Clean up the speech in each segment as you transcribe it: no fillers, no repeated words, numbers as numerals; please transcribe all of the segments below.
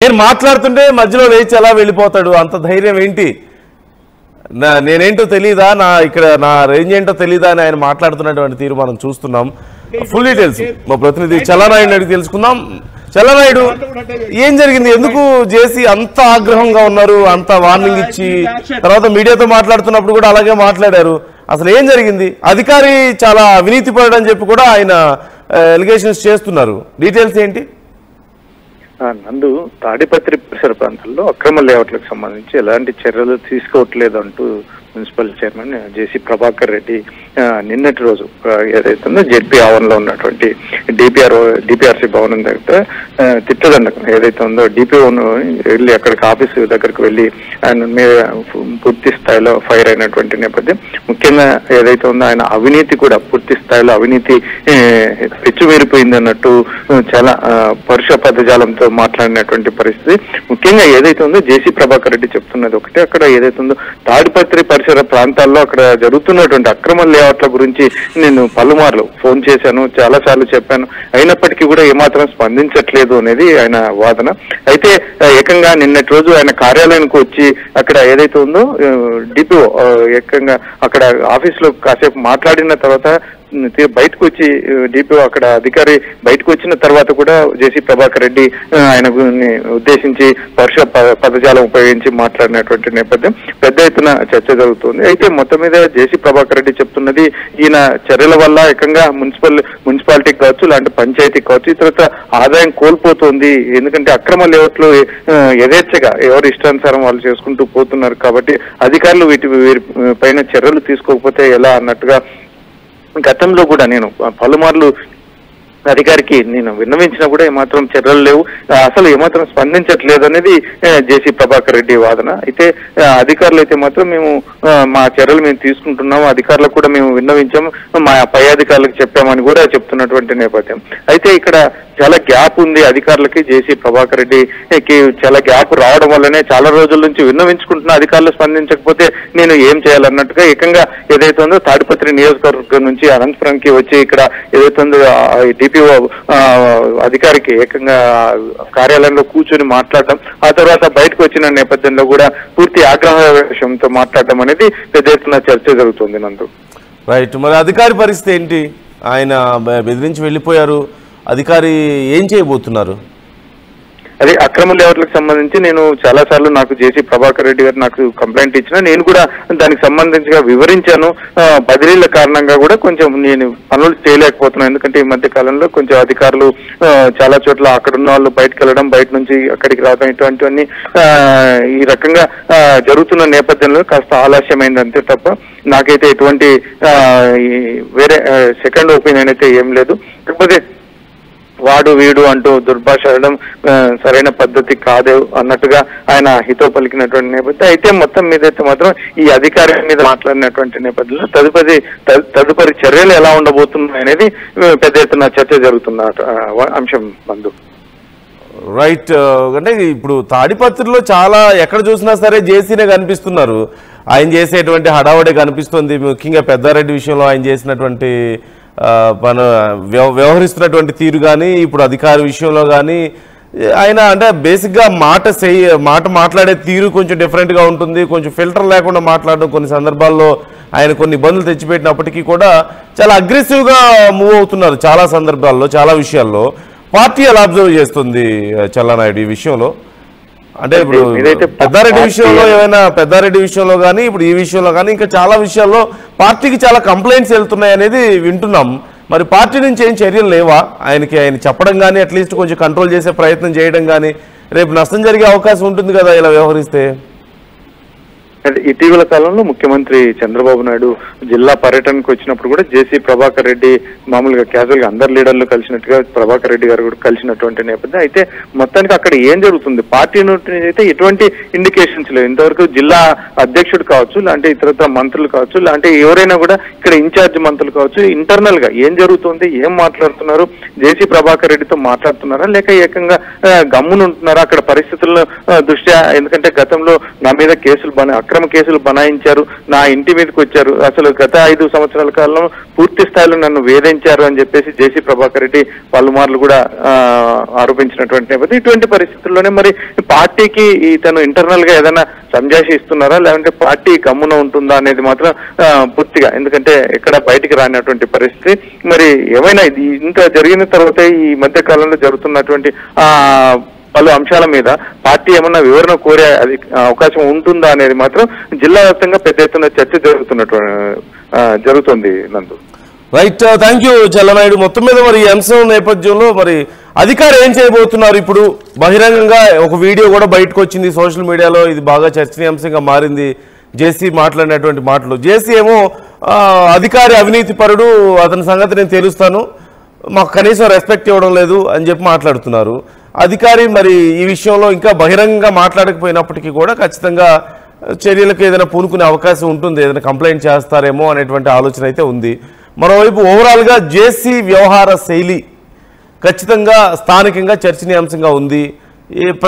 నేను మాట్లాడుతుంటే మధ్యలో లేచి ఎలా వెళ్ళిపోతాడు? అంత ధైర్యం ఏంటి? నేనేంటో తెలీదా, నా రేంజ్ ఏంటో తెలీదా అని ఆయన మాట్లాడుతున్నటువంటి తీరు మనం చూస్తున్నాం. ఫుల్ డీటెయిల్స్ మా ప్రతినిధి చల్లనాయుడు అడిగి తెలుసుకుందాం. చల్లనాయుడు, ఏం జరిగింది? ఎందుకు జేసీ అంత ఆగ్రహంగా ఉన్నారు? అంత వార్నింగ్ ఇచ్చి తర్వాత మీడియాతో మాట్లాడుతున్నప్పుడు కూడా అలాగే మాట్లాడారు. అసలు ఏం జరిగింది? అధికారి చాలా అవినీతి పరుడని చెప్పి కూడా ఆయన ఎలిగేషన్స్ చేస్తున్నారు. డీటెయిల్స్ ఏంటి? నందు, తాడిపత్రి పరిసర ప్రాంతాల్లో అక్రమ లేఅవుట్లకు సంబంధించి ఎలాంటి చర్యలు తీసుకోవట్లేదు అంటూ మున్సిపల్ చైర్మన్ జేసీ ప్రభాకర్ రెడ్డి నిన్నటి రోజు ఏదైతుందో జెడ్పీ ఆవరణలో ఉన్నటువంటి డిపిఆర్సీ భవనం దగ్గర తిట్టదండకం ఏదైతే ఉందో డిపిఓను వెళ్ళి అక్కడికి ఆఫీసు దగ్గరకు వెళ్ళి ఆయన మీద పూర్తి స్థాయిలో ఫైర్ అయినటువంటి నేపథ్యం. ముఖ్యంగా ఏదైతే ఉందో ఆయన అవినీతి కూడా పూర్తి స్థాయిలో అవినీతి పెచ్చుమీరిపోయింది అన్నట్టు చాలా పరుష పదజాలంతో మాట్లాడినటువంటి పరిస్థితి. ముఖ్యంగా ఏదైతే ఉందో జేసీ ప్రభాకర్ రెడ్డి చెప్తున్నది ఒకటే, అక్కడ ఏదైతే ఉందో తాడిపత్రి పరిసర ప్రాంతాల్లో అక్కడ జరుగుతున్నటువంటి అక్రమ లేఅవుట్ల గురించి నేను పలుమార్లు ఫోన్ చేశాను, చాలా సార్లు చెప్పాను, అయినప్పటికీ కూడా ఏమాత్రం స్పందించట్లేదు అనేది ఆయన వాదన. అయితే ఏకంగా నిన్నటి రోజు ఆయన కార్యాలయానికి వచ్చి అక్కడ ఏదైతే ఉందో డిపిఓ ఏకంగా అక్కడ ఆఫీస్ లో కాసేపు మాట్లాడిన తర్వాత బయటకు వచ్చి డిపిఓ అక్కడ అధికారి బయటకు వచ్చిన తర్వాత కూడా జేసీ ప్రభాకర్ రెడ్డి ఆయన ఉద్దేశించి పరుష పదజాలం ఉపయోగించి మాట్లాడినటువంటి నేపథ్యం పెద్ద ఎత్తున చర్చ జరుగుతుంది. అయితే మొత్తం మీద జేసీ ప్రభాకర్ రెడ్డి చెప్తున్నది ఈయన చర్యల వల్ల ఏకంగా మున్సిపాలిటీకి కావచ్చు, ఇలాంటి పంచాయతీకి కావచ్చు, తర్వాత ఆదాయం కోల్పోతుంది. ఎందుకంటే అక్రమ లేఅవుట్లు యథేచ్ఛగా ఎవరు ఇష్టానుసారం వాళ్ళు చేసుకుంటూ పోతున్నారు కాబట్టి అధికారులు వీటి పైన చర్యలు తీసుకోకపోతే ఎలా అన్నట్టుగా గతంలో కూడా నేను పలుమార్లు అధికారికి నేను విన్నవించినా కూడా ఏమాత్రం చర్యలు లేవు, అసలు ఏమాత్రం స్పందించట్లేదు అనేది జేసీ ప్రభాకర్ రెడ్డి వాదన. అయితే అధికారులు అయితే మాత్రం మేము మా చర్యలు మేము తీసుకుంటున్నాము, అధికారులకు కూడా మేము విన్నవించాము, మా పై అధికారులకు చెప్పామని కూడా చెప్తున్నటువంటి నేపథ్యం. అయితే ఇక్కడ చాలా గ్యాప్ ఉంది అధికారులకి, జేసీ ప్రభాకర్ రెడ్డికి చాలా గ్యాప్ రావడం వల్లనే చాలా రోజుల నుంచి విన్నవించుకుంటున్న అధికారులు స్పందించకపోతే నేను ఏం చేయాలన్నట్టుగా ఏకంగా ఏదైతే ఉందో తాడిపత్రి నియోజకవర్గం నుంచి అనంతపురంకి వచ్చి ఇక్కడ ఏదైతే ఉందో డిపిఓ అధికారికి ఏకంగా కార్యాలయంలో కూర్చొని మాట్లాడడం, ఆ తర్వాత బయటకు వచ్చిన నేపథ్యంలో కూడా పూర్తి ఆగ్రహ విషయంతో మాట్లాడడం అనేది పెద్ద ఎత్తున చర్చ జరుగుతుంది. నందు, రైట్. మరి అధికారి పరిస్థితి ఏంటి? ఆయన బెదిరించి వెళ్ళిపోయారు, అధికారి ఏం చేయబోతున్నారు? అదే అక్రమ లేఅవుట్లకు సంబంధించి నేను చాలా సార్లు నాకు జేసీ ప్రభాకర్ రెడ్డి గారు నాకు కంప్లైంట్ ఇచ్చినా నేను కూడా దానికి సంబంధించిగా వివరించాను. బదిలీల కారణంగా కూడా కొంచెం నేను పనులు చేయలేకపోతున్నాను. ఎందుకంటే ఈ మధ్య కాలంలో కొంచెం అధికారులు చాలా చోట్ల అక్కడున్న వాళ్ళు బయటకు వెళ్ళడం, బయట నుంచి అక్కడికి రావడం, ఇటువంటివన్నీ ఈ రకంగా జరుగుతున్న నేపథ్యంలో కాస్త ఆలస్యమైంది అంతే తప్ప నాకైతే ఎటువంటి వేరే సెకండ్ ఒపీనియన్ అయితే ఏం లేదు. కాకపోతే వాడు వీడు అంటూ దుర్భాషడం సరైన పద్ధతి కాదు అన్నట్టుగా ఆయన హితో పలికినటువంటి నేపథ్యం. అయితే మొత్తం మీద అయితే మాత్రం ఈ అధికారి మీద మాట్లాడినటువంటి నేపథ్యంలో తదుపరి చర్యలు ఎలా ఉండబోతున్నాయి అనేది పెద్ద ఎత్తున చర్చ జరుగుతున్న అంశం. బంధు, రైట్. అంటే ఇప్పుడు తాడిపత్రిలో చాలా ఎక్కడ చూసినా సరే జేసీనే కనిపిస్తున్నారు. ఆయన చేసేటువంటి హడావుడే కనిపిస్తుంది. ముఖ్యంగా పెద్దారెడ్డి విషయంలో ఆయన చేసినటువంటి వ్యవహరిస్తున్నటువంటి తీరు కానీ, ఇప్పుడు అధికారి విషయంలో కానీ ఆయన అంటే బేసిక్గా మాట మాట్లాడే తీరు కొంచెం డిఫరెంట్గా ఉంటుంది. కొంచెం ఫిల్టర్ లేకుండా మాట్లాడడం కొన్ని సందర్భాల్లో ఆయన కొన్ని ఇబ్బందులు తెచ్చిపెట్టినప్పటికీ కూడా చాలా అగ్రెసివ్గా మూవ్ అవుతున్నారు చాలా సందర్భాల్లో, చాలా విషయాల్లో. పార్టీ ఎలా అబ్జర్వ్ చేస్తుంది చల్లనాయుడు ఈ విషయంలో? అంటే ఇప్పుడు పెద్దారెడ్డి విషయంలో ఏమైనా పెద్దారెడ్డి విషయంలో కానీ ఇప్పుడు ఈ విషయంలో కానీ ఇంకా చాలా విషయాల్లో పార్టీకి చాలా కంప్లైంట్స్ వెళ్తున్నాయి అనేది వింటున్నాం. మరి పార్టీ నుంచి ఏం చర్యలు లేవా? ఆయన చెప్పడం కానీ అట్లీస్ట్ కొంచెం కంట్రోల్ చేసే ప్రయత్నం చేయడం కానీ, రేపు నష్టం జరిగే అవకాశం ఉంటుంది కదా ఇలా వ్యవహరిస్తే? ఇటీవల కాలంలో ముఖ్యమంత్రి చంద్రబాబు నాయుడు జిల్లా పర్యటనకు వచ్చినప్పుడు కూడా జేసీ ప్రభాకర్ రెడ్డి మామూలుగా క్యాజువల్ గా అందరు లీడర్లు కలిసినట్టుగా ప్రభాకర్ రెడ్డి గారు కూడా కలిసినటువంటి నేపథ్యం. అయితే మొత్తానికి అక్కడ ఏం జరుగుతుంది, పార్టీ నుండి అయితే ఎటువంటి ఇండికేషన్స్ లేవు. ఇంతవరకు జిల్లా అధ్యక్షుడు కావచ్చు, లాంటి ఇతరత్ర మంత్రులు కావచ్చు, లాంటి ఎవరైనా కూడా ఇక్కడ ఇన్ఛార్జ్ మంత్రులు కావచ్చు, ఇంటర్నల్ గా ఏం జరుగుతుంది, ఏం మాట్లాడుతున్నారు, జేసీ ప్రభాకర్ రెడ్డితో మాట్లాడుతున్నారా లేక ఏకంగా గమ్మునుంటున్నారా అక్కడ పరిస్థితుల దృష్ట్యా? ఎందుకంటే గతంలో నా మీద కేసులు అక్రమ కేసులు బనాయించారు, నా ఇంటి మీదకి వచ్చారు, అసలు గత 5 సంవత్సరాల కాలంలో పూర్తి స్థాయిలో నన్ను వేధించారు అని చెప్పేసి జేసీ ప్రభాకర్ రెడ్డి పలుమార్లు కూడా ఆరోపించినటువంటి నేపథ్యం. ఇటువంటి పరిస్థితుల్లోనే మరి పార్టీకి ఇతను ఇంటర్నల్ గా ఏదైనా సంజాషి ఇస్తున్నారా, లేదంటే పార్టీ గమ్మున ఉంటుందా అనేది మాత్రం పూర్తిగా, ఎందుకంటే ఎక్కడ బయటికి రానటువంటి పరిస్థితి. మరి ఏమైనా ఇంత జరిగిన తర్వాత ఈ మధ్య కాలంలో జరుగుతున్నటువంటి పలు అంశాల మీద పార్టీ ఏమన్నా వివరణ కోరే అవకాశం ఉంటుందా అనేది మాత్రం జిల్లా వ్యాప్తంగా పెద్ద ఎత్తున చర్చ జరుగుతుంది నందు. Right, thank you Challanaidu. మొత్తం మీద మరి ఈ అంశం నేపథ్యంలో మరి అధికారులు ఏం చేయబోతున్నారు? ఇప్పుడు బహిరంగంగా ఒక వీడియో కూడా బయటకు వచ్చింది సోషల్ మీడియాలో, ఇది బాగా చర్చనీయాంశంగా మారింది. జేసీ మాట్లాడినటువంటి మాటలు, జేసీ ఏమో అధికారి అవినీతి పరుడు, అతని సంగతి నేను తెలుస్తాను, మాకు కనీసం రెస్పెక్ట్ ఇవ్వడం లేదు అని చెప్పి మాట్లాడుతున్నారు. అధికారి మరి ఈ విషయంలో ఇంకా బహిరంగంగా మాట్లాడకపోయినప్పటికీ కూడా ఖచ్చితంగా చర్యలకు ఏదైనా పూనుకునే అవకాశం ఉంటుంది, ఏదైనా కంప్లైంట్ చేస్తారేమో అనేటువంటి ఆలోచన అయితే ఉంది. మరోవైపు ఓవరాల్గా జేసీ వ్యవహార శైలి ఖచ్చితంగా స్థానికంగా చర్చనీయాంశంగా ఉంది.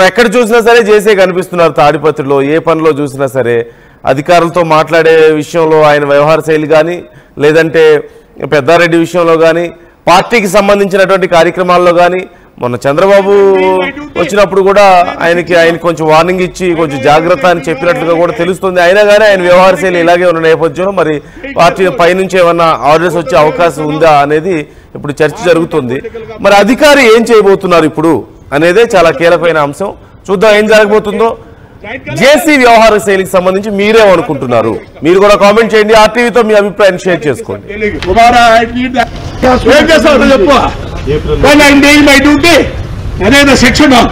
ఎక్కడ చూసినా సరే జేసీ కనిపిస్తున్నారు. తాడిపత్రిలో ఏ పనిలో చూసినా సరే అధికారులతో మాట్లాడే విషయంలో ఆయన వ్యవహార శైలి కానీ, లేదంటే పెద్దారెడ్డి విషయంలో కానీ, పార్టీకి సంబంధించినటువంటి కార్యక్రమాల్లో కానీ, మొన్న చంద్రబాబు వచ్చినప్పుడు కూడా ఆయనకి కొంచెం వార్నింగ్ ఇచ్చి కొంచెం జాగ్రత్త అని చెప్పినట్లుగా కూడా తెలుస్తుంది. అయినా కానీ ఆయన వ్యవహార శైలి ఇలాగే ఉన్న నేపథ్యంలో మరి పార్టీ పైనుంచి ఏమన్నా ఆర్డర్స్ వచ్చే అవకాశం ఉందా అనేది ఇప్పుడు చర్చ జరుగుతుంది. మరి అధికారి ఏం చేయబోతున్నారు ఇప్పుడు అనేదే చాలా కీలకమైన అంశం. చూద్దాం ఏం జరగబోతుందో. జేసీ వ్యవహార శైలికి సంబంధించి మీరేమనుకుంటున్నారు? మీరు కూడా కామెంట్ చేయండి, ఆర్టీవీతో మీ అభిప్రాయాన్ని షేర్ చేసుకోండి. When I'm doing my duty, another section of,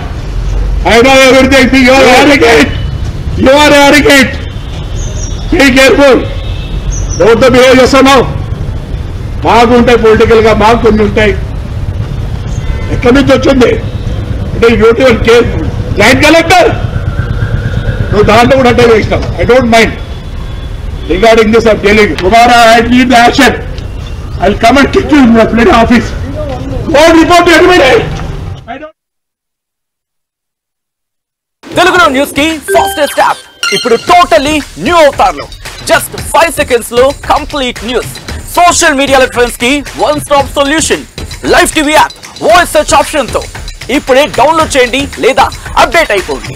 I know everything. You are arrogant. You are arrogant. Be careful. Don't behave yourself now. మాకు ఉంటాయి పొలిటికల్ గా, మాకు కొన్ని ఉంటాయి. ఎక్కడి నుంచి వచ్చింది అంటే యూటీఎల్ జాయింట్ కలెక్టర్ నువ్వు దాంట్లో కూడా అంటే వేసినావు. I don't mind regarding this of telling tomorrow I need the action. I will come and kick you in my plate office. తెలుగులో న్యూస్ కి ఫాస్టెస్ట్ యాప్ ఇప్పుడు టోటల్లీ న్యూ అవతార్లో జస్ట్ 5 seconds లో complete news. Social media trends కి one stop solution. Live TV app voice search option తో ఇప్పుడే download చేయండి లేదా అప్డేట్ అయిపోండి.